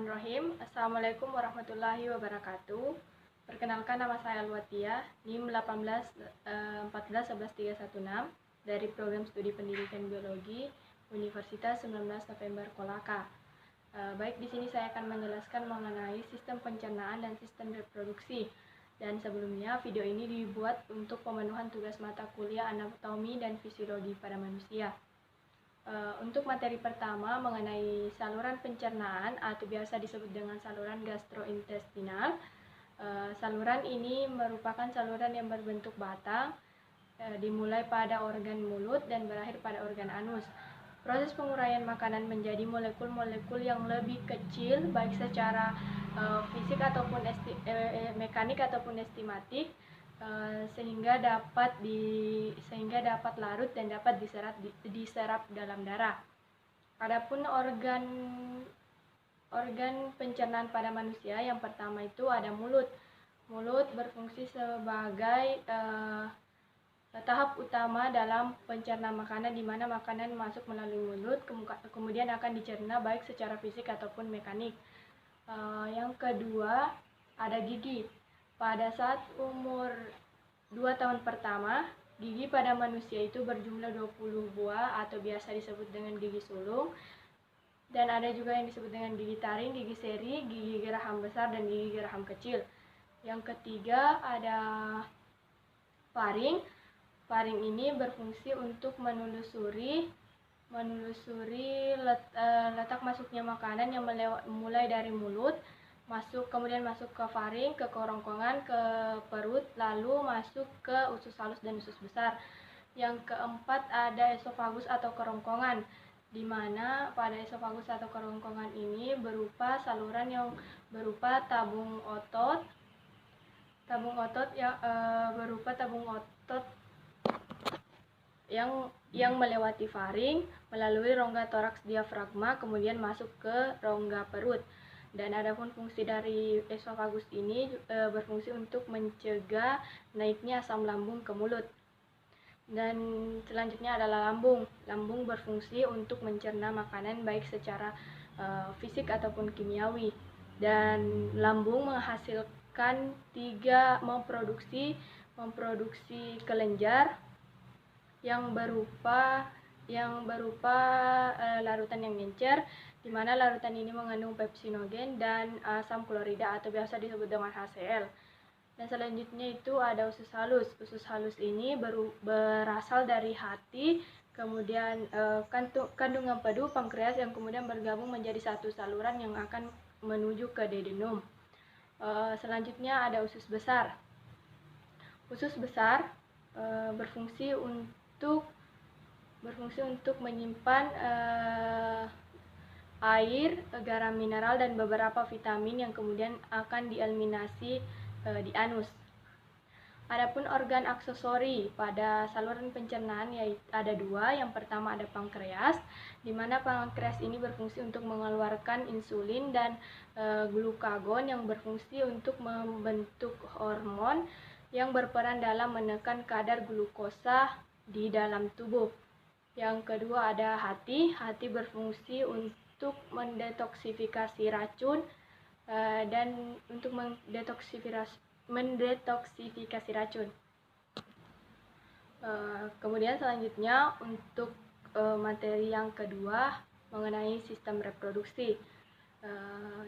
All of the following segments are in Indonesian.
Bismillahirrahmanirrahim. Assalamualaikum warahmatullahi wabarakatuh. Perkenalkan, nama saya Alwatia, NIM 18 14 11 316 dari Program Studi Pendidikan Biologi Universitas 19 November Kolaka. Baik, di sini saya akan menjelaskan mengenai sistem pencernaan dan sistem reproduksi. Dan sebelumnya, video ini dibuat untuk pemenuhan tugas mata kuliah anatomi dan fisiologi pada manusia. Untuk materi pertama mengenai saluran pencernaan atau biasa disebut dengan saluran gastrointestinal. Saluran ini merupakan saluran yang berbentuk batang, dimulai pada organ mulut dan berakhir pada organ anus. Proses penguraian makanan menjadi molekul-molekul yang lebih kecil baik secara fisik ataupun mekanik ataupun estimatik, sehingga dapat larut dan dapat diserap dalam darah. Adapun organ pencernaan pada manusia, yang pertama itu ada mulut. Mulut berfungsi sebagai tahap utama dalam pencernaan makanan, di mana makanan masuk melalui mulut kemudian akan dicerna baik secara fisik ataupun mekanik. Yang kedua ada gigi. Pada saat umur 2 tahun pertama, gigi pada manusia itu berjumlah 20 buah atau biasa disebut dengan gigi sulung. Dan ada juga yang disebut dengan gigi taring, gigi seri, gigi geraham besar, dan gigi geraham kecil. Yang ketiga ada faring. Faring ini berfungsi untuk menelusuri letak masuknya makanan yang mulai dari mulut, kemudian masuk ke faring, ke kerongkongan, ke perut, lalu masuk ke usus halus dan usus besar. Yang keempat ada esofagus atau kerongkongan, di mana pada esofagus atau kerongkongan ini berupa saluran yang berupa tabung otot yang melewati faring melalui rongga toraks diafragma kemudian masuk ke rongga perut. Dan adapun fungsi dari esofagus ini berfungsi untuk mencegah naiknya asam lambung ke mulut. Dan selanjutnya adalah lambung. Lambung berfungsi untuk mencerna makanan baik secara fisik ataupun kimiawi. Dan lambung menghasilkan memproduksi kelenjar yang berupa larutan yang encer, di mana larutan ini mengandung pepsinogen dan asam klorida atau biasa disebut dengan HCl. Dan selanjutnya itu ada usus halus. Usus halus ini berasal dari hati, kemudian kandung empedu, pankreas yang kemudian bergabung menjadi satu saluran yang akan menuju ke duodenum. Selanjutnya ada usus besar. Usus besar berfungsi untuk menyimpan air, garam mineral, dan beberapa vitamin yang kemudian akan dieliminasi di anus. Adapun organ aksesori pada saluran pencernaan yaitu ada dua. Yang pertama ada pankreas, di mana pankreas ini berfungsi untuk mengeluarkan insulin dan glukagon yang berfungsi untuk membentuk hormon yang berperan dalam menekan kadar glukosa di dalam tubuh. Yang kedua ada hati. Hati berfungsi untuk mendetoksifikasi racun dan untuk mendetoksifikasi racun. Kemudian selanjutnya untuk materi yang kedua mengenai sistem reproduksi.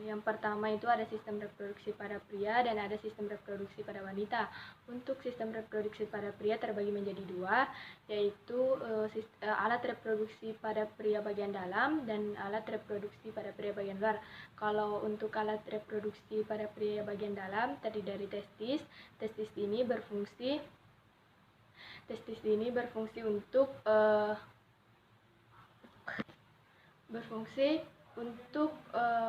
Yang pertama itu ada sistem reproduksi pada pria dan ada sistem reproduksi pada wanita. Untuk sistem reproduksi pada pria terbagi menjadi dua, yaitu alat reproduksi pada pria bagian dalam dan alat reproduksi pada pria bagian luar. Kalau untuk alat reproduksi pada pria bagian dalam terdiri dari testis. Testis ini untuk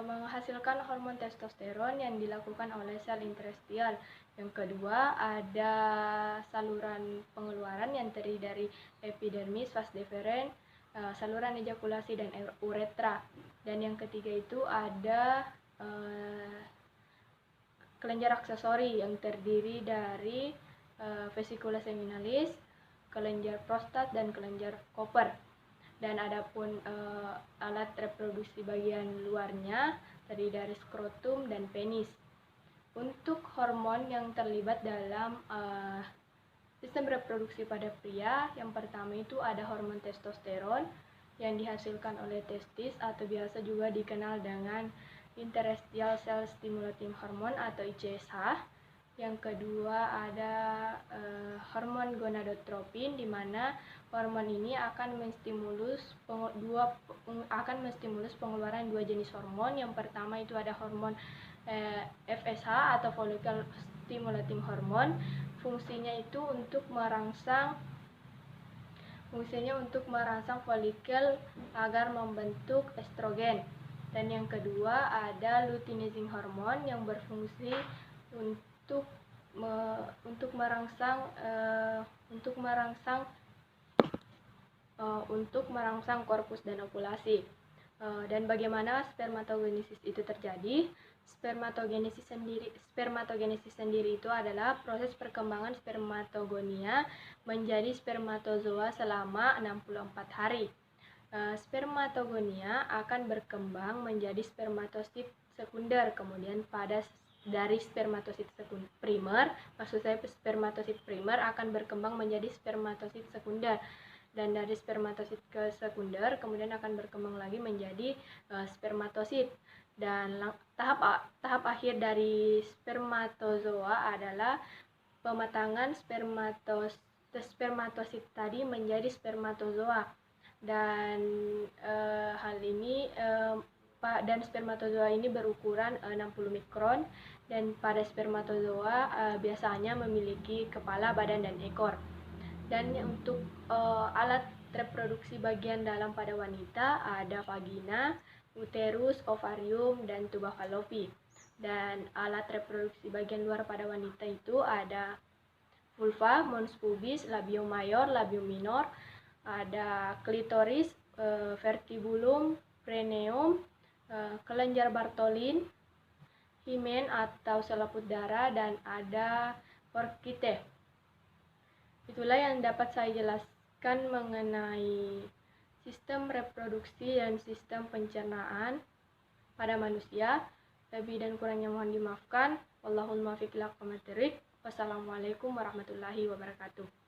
menghasilkan hormon testosteron yang dilakukan oleh sel interstisial. Yang kedua ada saluran pengeluaran yang terdiri dari epidermis, vas deferens, saluran ejakulasi, dan uretra. Dan yang ketiga itu ada kelenjar aksesori yang terdiri dari vesicula seminalis, kelenjar prostat, dan kelenjar Koper. Dan adapun alat reproduksi bagian luarnya terdiri dari skrotum dan penis. Untuk hormon yang terlibat dalam sistem reproduksi pada pria, yang pertama itu ada hormon testosteron yang dihasilkan oleh testis atau biasa juga dikenal dengan interstitial cell stimulating hormone atau ICSH. Yang kedua ada hormon gonadotropin, di mana hormon ini akan menstimulus pengeluaran dua jenis hormon. Yang pertama itu ada hormon FSH atau follicle stimulating hormone. Fungsinya untuk merangsang folikel agar membentuk estrogen. Dan yang kedua ada luteinizing hormone yang berfungsi untuk merangsang korpus dan ovulasi. Dan bagaimana spermatogenesis itu terjadi? Spermatogenesis sendiri itu adalah proses perkembangan spermatogonia menjadi spermatozoa selama 64 hari. Spermatogonia akan berkembang menjadi spermatosit sekunder, kemudian dari spermatosit primer, spermatosit primer akan berkembang menjadi spermatosit sekunder, dan dari spermatosit ke sekunder kemudian akan berkembang lagi menjadi spermatosit. Dan tahap akhir dari spermatozoa adalah pematangan spermatosit tadi menjadi spermatozoa. Dan spermatozoa ini berukuran 60 mikron, dan pada spermatozoa biasanya memiliki kepala, badan, dan ekor. Dan untuk alat reproduksi bagian dalam pada wanita ada vagina, uterus, ovarium, dan tuba fallopi. Dan alat reproduksi bagian luar pada wanita itu ada vulva, mons pubis, labium mayor, labium minor, ada klitoris, vertibulum, perineum, kelenjar Bartholin, himen atau selaput darah, dan ada orchite. Itulah yang dapat saya jelaskan mengenai sistem reproduksi dan sistem pencernaan pada manusia. Lebih dan kurangnya mohon dimaafkan. Wallahul muwaffiq ila aqwamit thoriq. Wassalamualaikum warahmatullahi wabarakatuh.